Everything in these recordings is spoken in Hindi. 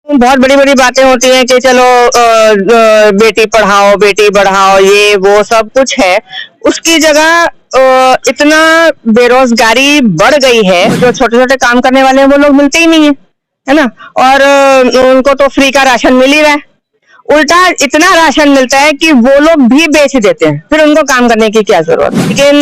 बहुत बड़ी बड़ी बातें होती हैं कि चलो बेटी पढ़ाओ बेटी बढ़ाओ, ये वो सब कुछ है। उसकी जगह इतना बेरोजगारी बढ़ गई है, जो छोटे छोटे काम करने वाले हैं वो लोग मिलते ही नहीं है ना। और उनको तो फ्री का राशन मिल ही रहा है, उल्टा इतना राशन मिलता है कि वो लोग भी बेच देते हैं, फिर उनको काम करने की क्या जरूरत है। लेकिन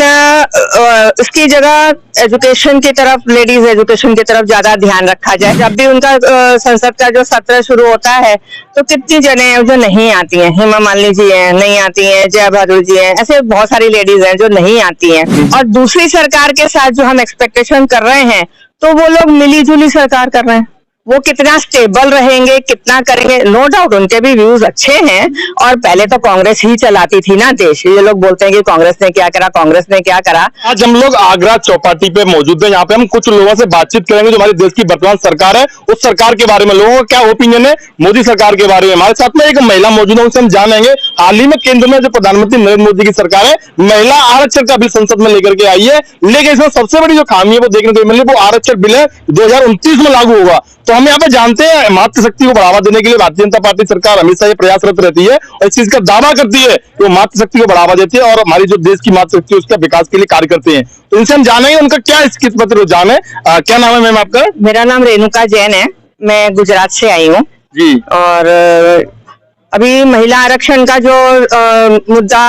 इसकी जगह एजुकेशन की तरफ, लेडीज एजुकेशन की तरफ ज्यादा ध्यान रखा जाए। जब भी उनका संसद का जो सत्र शुरू होता है तो कितनी जने हैं जो नहीं आती हैं। हेमा मालिनी जी हैं, नहीं आती हैं। जया बहादुर जी हैं, ऐसे बहुत सारी लेडीज हैं जो नहीं आती हैं। और दूसरी सरकार के साथ जो हम एक्सपेक्टेशन कर रहे हैं, तो वो लोग मिली जुली सरकार कर रहे हैं। वो कितना स्टेबल रहेंगे, कितना करेंगे, नो डाउट उनके भी व्यूज अच्छे हैं। और पहले तो कांग्रेस ही चलाती थी ना देश। ये लोग बोलते हैं कि कांग्रेस ने क्या करा, कांग्रेस ने क्या करा। आज हम लोग आगरा चौपाटी पे मौजूद हैं। यहाँ पे हम कुछ लोगों से बातचीत करेंगे जो हमारे देश की वर्तमान सरकार है, उस सरकार के बारे में लोगों का क्या ओपिनियन है मोदी सरकार के बारे में। हमारे साथ में एक महिला मौजूद है, उनसे हम जानेंगे। हाल ही में केंद्र में जो प्रधानमंत्री नरेंद्र मोदी की सरकार है, महिला आरक्षण का बिल संसद में लेकर के आई है। लेकिन इसमें सबसे बड़ी जो खामी है वो देखने को मिली, वो आरक्षण बिल है 2029 में लागू होगा। तो हम यहाँ पे जानते हैं मातृशक्ति को बढ़ावा देने के लिए भारतीय जनता पार्टी सरकार हमेशा ये प्रयासरत रहती है और इस चीज का दावा करती है कि वो मातृशक्ति को बढ़ावा देती है और हमारी जो देश की मातृशक्ति है उसका विकास के लिए कार्य करते हैं। तो इनसे हम जानेंगे उनका क्या किस प्रति रुझान है। क्या नाम है मैम आपका? मेरा नाम रेणुका जैन है, मैं गुजरात से आई हूँ जी। और अभी महिला आरक्षण का जो मुद्दा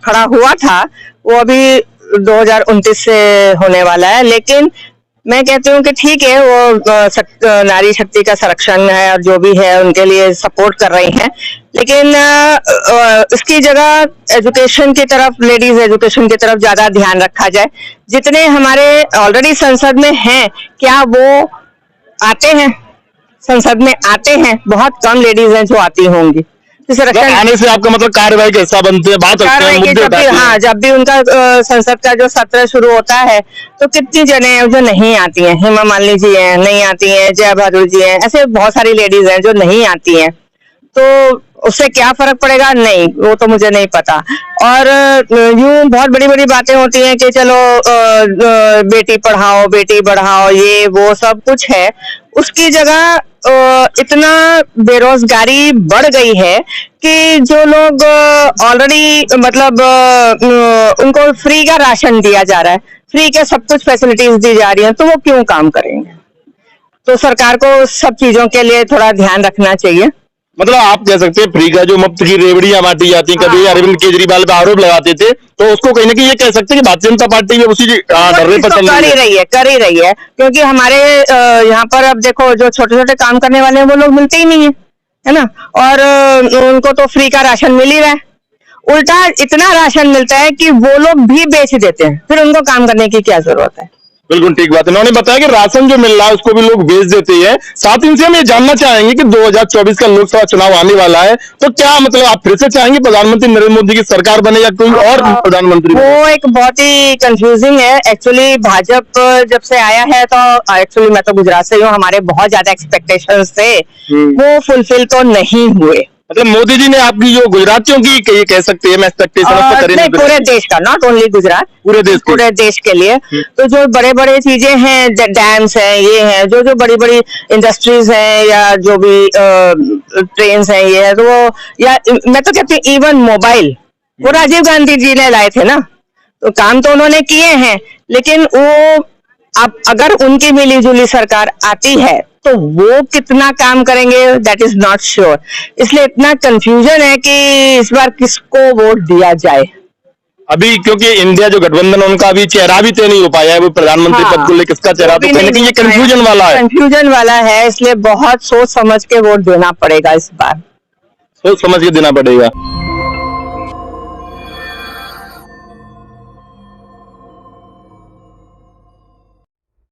खड़ा हुआ था वो अभी 2029 से होने वाला है। लेकिन मैं कहती हूँ कि ठीक है, वो नारी शक्ति का संरक्षण है और जो भी है उनके लिए सपोर्ट कर रही हैं। लेकिन इसकी जगह एजुकेशन की तरफ, लेडीज एजुकेशन की तरफ ज्यादा ध्यान रखा जाए। जितने हमारे ऑलरेडी संसद में हैं, क्या वो आते हैं संसद में? आते हैं, बहुत कम लेडीज हैं जो आती होंगी। आने से आपका मतलब कार्यवाही का हिस्सा बनते हैं, बात करते हैं, मुद्दे उठाते हैं। हाँ, जब भी उनका संसद का जो सत्र शुरू होता है तो कितनी जने हैं जो नहीं आती हैं। हेमा मालिनी जी हैं, नहीं आती हैं। जया बहादुर जी हैं, ऐसे बहुत सारी लेडीज हैं जो नहीं आती हैं। तो उससे क्या फर्क पड़ेगा? नहीं, वो तो मुझे नहीं पता। और यूं बहुत बड़ी बड़ी बातें होती हैं कि चलो बेटी पढ़ाओ बेटी बढ़ाओ, ये वो सब कुछ है। उसकी जगह इतना बेरोजगारी बढ़ गई है कि जो लोग ऑलरेडी मतलब उनको फ्री का राशन दिया जा रहा है, फ्री के सब कुछ फैसिलिटीज दी जा रही हैं, तो वो क्यों काम करेंगे? तो सरकार को सब चीजों के लिए थोड़ा ध्यान रखना चाहिए। मतलब आप कह सकते हैं फ्री का जो मुफ्त की रेवड़ियां बांटी जाती, कभी अरविंद केजरीवाल पे आरोप लगाते थे, तो उसको कहीं ना कहीं ये कह सकते हैं कि भारतीय जनता पार्टी भी उसी डर्रे पर चल कर ही रही है। क्योंकि हमारे यहाँ पर अब देखो, जो छोटे छोटे काम करने वाले हैं वो लोग मिलते ही नहीं है ना। और उनको तो फ्री का राशन मिल ही रहा है, उल्टा इतना राशन मिलता है कि वो लोग भी बेच देते हैं, फिर उनको काम करने की क्या जरूरत है। बिल्कुल ठीक बात है। उन्होंने बताया कि राशन जो मिल रहा है उसको भी लोग बेच देते हैं। साथ ही इनसे हम ये जानना चाहेंगे कि 2024 का लोकसभा चुनाव आने वाला है, तो क्या मतलब आप फिर से चाहेंगे प्रधानमंत्री नरेंद्र मोदी की सरकार बने या कोई और प्रधानमंत्री? वो एक बहुत ही कंफ्यूजिंग है एक्चुअली। भाजपा जब से आया है तो एक्चुअली मैं तो गुजरात से हूँ, हमारे बहुत ज्यादा एक्सपेक्टेशंस थे, वो फुलफिल तो नहीं हुए। मतलब मोदी जी ने आपकी जो गुजरातियों की ये कह सकते हैं नहीं, पूरे देश का, नॉट ओनली गुजरात, पूरे देश के लिए। तो जो बड़े बड़े चीजें हैं, डैम्स हैं, ये हैं, जो बड़ी बड़ी इंडस्ट्रीज हैं या जो भी ट्रेन्स हैं, ये है, तो वो, या मैं तो कहती हूँ इवन मोबाइल, वो राजीव गांधी जी ने लाए थे ना। तो काम तो उन्होंने किए हैं, लेकिन वो अब अगर उनकी मिली जुली सरकार आती है तो वो कितना काम करेंगे, दैट इज नॉट श्योर। इसलिए इतना कंफ्यूजन है कि इस बार किसको वोट दिया जाए अभी, क्योंकि इंडिया जो गठबंधन उनका अभी चेहरा भी तय नहीं हो पाया है, वो प्रधानमंत्री पद को लेकर किसका चेहरा, तो कहीं ना कहीं ये कंफ्यूजन वाला है। इसलिए बहुत सोच समझ के वोट देना पड़ेगा, इस बार सोच समझ के देना पड़ेगा।